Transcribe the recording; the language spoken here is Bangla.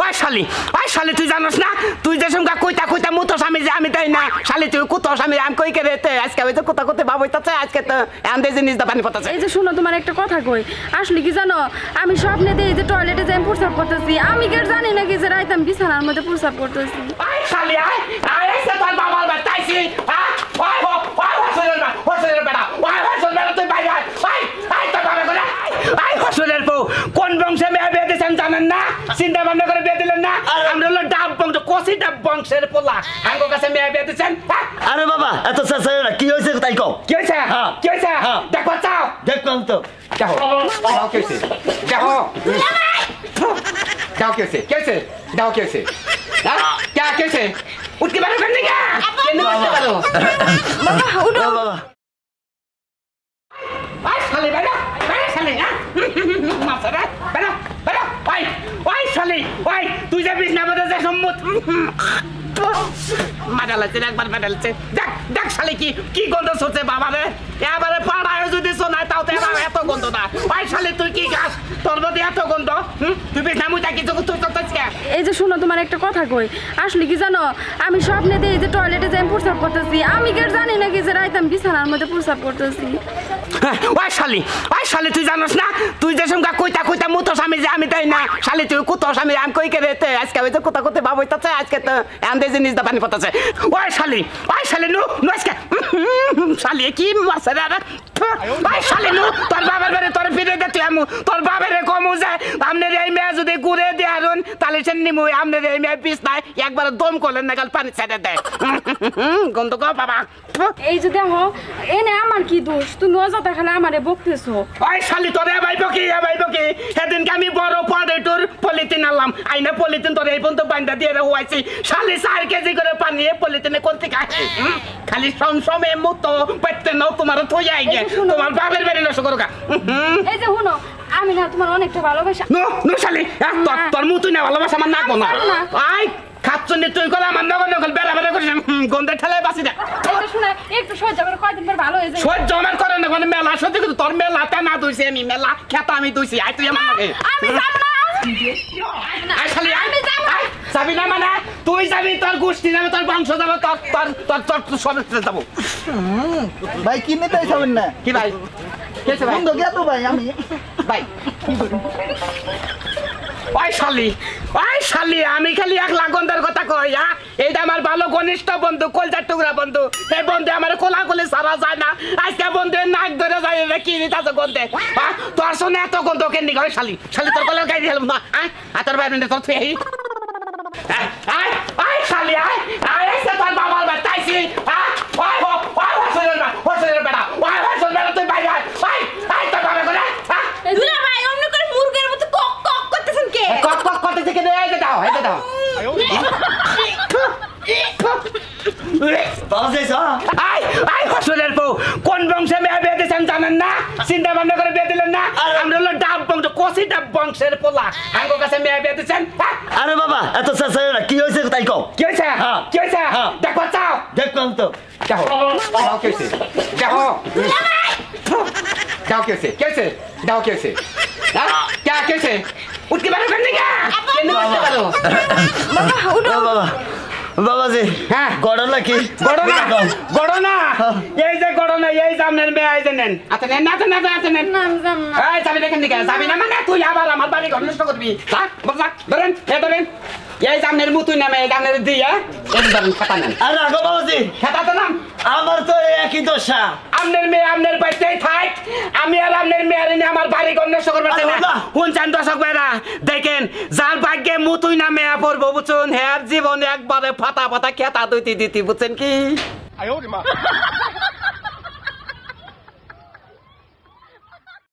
ওই শালি তুই জানোস না তুই যে সঙ্গে কইতা মুতোস আমি যে আমি তাই না শালি তুই কুতোস আমি কই করে আজকে হয়তো কোথা বাবা হইতাছে আজকে তো আন্দে জিনিস দা পানি পড়তাছে। এই যে শুনো তোমার একটা কথা কই, আসলে কি জানো আমি স্বপ্নে দেই যে টয়লেটে যাই প্রস্রাব করতেছি, আমি কি জানি না কি যে রাইতে আমি বিছানার মধ্যে প্রস্রাব করতেছি। আই শালি আই এসে তোর বাবার বাতাইছি হোস্টেলের বেড়া তুই বাইরে আই তোর বাবা করে আই হোস্টেলের বউ কোন বংশে মেয়ে বিয়ে দিয়েছেন জানেন না? চিন্তা ভাবনা করে বিয়ে দিলেন না? আমরা হলো ডাব বংশ কষি ডাব বংশের পোলা আমার কাছে মেয়ে বিয়ে দিয়েছেন। আরে বাবা এত চেষ্টা কি হয়েছে তাই কও। কি হয়েছে কি হয়েছে দেখো চাও দেখলাম তো দেখো কি হয়েছে দেখো দাও কি হয়েছে কি হয়েছে দাও কি হয়েছে क्या कैसे उठ के बारे करने क्या केने करते पारो বাবা উঠো বাবা आई साले साले ना मासरा बेटा ओए साले ओए তুই যে বিছনা মধ্যে যে সম্মত মাডালাছে একবার মাডালাছে দেখ সালে কি গন্ধ ছড়ছে বাবা রে এবারে পাড়ায় যদি শোনায় তাও তো এত গন্ধ না। ওই সালে তুই কি গাছ তোর মধ্যে এত গন্ধ তুই বিছনা মুটা কিছু তুই করতেছিস কে? এই যে শুনো তোমার একটা কথা কই, আসলে কি জানো আমি স্বপ্নে দেই যে টয়লেটে যাই প্রস্রাব করতেছি, আমি কি জানি না কি যে রাইতে আমি বিছানার মধ্যে প্রস্রাব করতেছি। ওই শালি তুই জানোস না তুই যে সঙ্গে কইতা মুতোস আমি যে আমি তাই না শালি তুই কুতোস আমি কই করে আজকে হয়তো কোথা বাবা হইতাছে আজকে তো আন্দে জিনিস দা পানি পড়তাছে। ওই শালি নু আজকে শালি কি মাসরা রে ওই শালি নু তোর বাবার বাড়ি তোর ফিরে দিতে আমি তোর বাবারে কমু যায় আমনের এই মেয়ে যদি ঘুরে দিয়ে আরুন তাহলে সে নিমু আমনের এই মেয়ে পিস নাই একবার দম করলেন না কাল পানি ছেড়ে দেয় গন্ধ গো বাবা। এই যে দেখো এনে আমার কি দোষ, তুমি অযথা খালি আমারে বকতেছো। ওই শালি তোরে ভাইবো কি সেদিনকে আমি বড় পটেটোর পলিথিন আনলাম আইনা পলিথিন তোর এই পর্যন্ত বান্ধা দিয়ে রেখেছি শালি 4 কেজি করে পানি পলিথিনে করতে খাই খালি সমসমে মতো পেতে নাও তোমার থই আইগে তোমার বাবার বাড়ি নষ্ট করো কা। এই যে শুনো আমি না তোমার অনেকটা ভালোবাসা নো শালি তোর মুতুই না ভালোবাসা আমার নাকবো না আই খাচ্ছনি তুই কল আমার নগল বেলা করিস গন্ধে ঠেলায় বাসি দেখ শুনে একটু সহ্য করে কয়দিন পর ভালো হয়ে যায়। সহ্য আমার করে না মানে মেলা সহ্য কিন্তু তোর মেলাতে না দুইছি আমি মেলা খেতা আমি দুইছি আই তুই আমার লাগে আমি যাব না আই শালি আমি যাব না যাবি না মানে তুই যাবি তোর গোষ্ঠী যাবে তোর বংশ যাবে তোর সব যাবো। ভাই কি নিতে যাবেন না কি ভাই কেছে ভাই বন্ধ গেল ভাই আমি ভাই ওই শালি আমি খালি 1 লাখ গন্ধার কথা কই এইটা আমার ভালো ঘনিষ্ঠ বন্ধু কলজার টুকরা বন্ধু এই বন্ধু আমার কোলাকুলি সারা যায় না আজকে বন্ধু নাক ধরে যায় রে কি নিতাছে গন্ধে তোর শুনে এত গন্ধ কেন নি গই শালি তোর কলার গাই দিলাম না তোর বাইরে তোর তুই আই শালি আই এসে তোর বাবার বাতাইছি হোস্টেলের বেড়া তুই বাইরে আই তোর বাবা করে দুলা ভাই অন্য করে মুরগের মতো কক কক করতেছেন কে? কক করতে থেকে এই যে দাও আই হোস্টেলের বউ কোন বংশে মেয়ে বিয়ে দিয়েছেন জানেন না? চিন্তা ভাবনা করে বিয়ে দিলেন না? আমরা হলো ডাব বংশ কষি ডাব বংশের পোলা আমার কাছে মেয়ে বিয়ে দিয়েছেন। আরে বাবা এত চেষ্টা কি হয়েছে তাই কও। কি হয়েছে দেখো চাও দেখলাম তো দেখো কি হয়েছে দেখো দাও কি হয়েছে দাও কি হয়েছে কি হয়েছে উঠ के बारे करने क्या केने करते पारो বাবা উঠো বাবা বাবাজি হ্যাঁ গড়না কি গড়না এই যে গড়না এই সামনের মেয়ে আইছে নেন আচ্ছা নেন না নেন না আমি যাব না। এই যাবি দেখেন দিকে যাবি না মানে তুই আবার আমার বাড়ি ঘর নষ্ট করবি বললা ধরেন এই সামনের মুতুই নামে এই সামনের দিয়া এই ধরেন খাতা নেন। আরে আগো বাবাজি খাতা তো নাম আমার তো একই দশা আমনের মেয়ে আমনের বাড়িতেই থাক আমি আর আমনের মেয়ের নিয়ে আমার বাড়ি ঘর নষ্ট করবে না শুনছেন দর্শক ভাইরা দেখেন যার ভাগ্যে মুতুই না মেয়া পড়বো বুঝুন হ্যাঁ জীবনে একবারে ফাটা খেতা দিতি বুঝছেন কি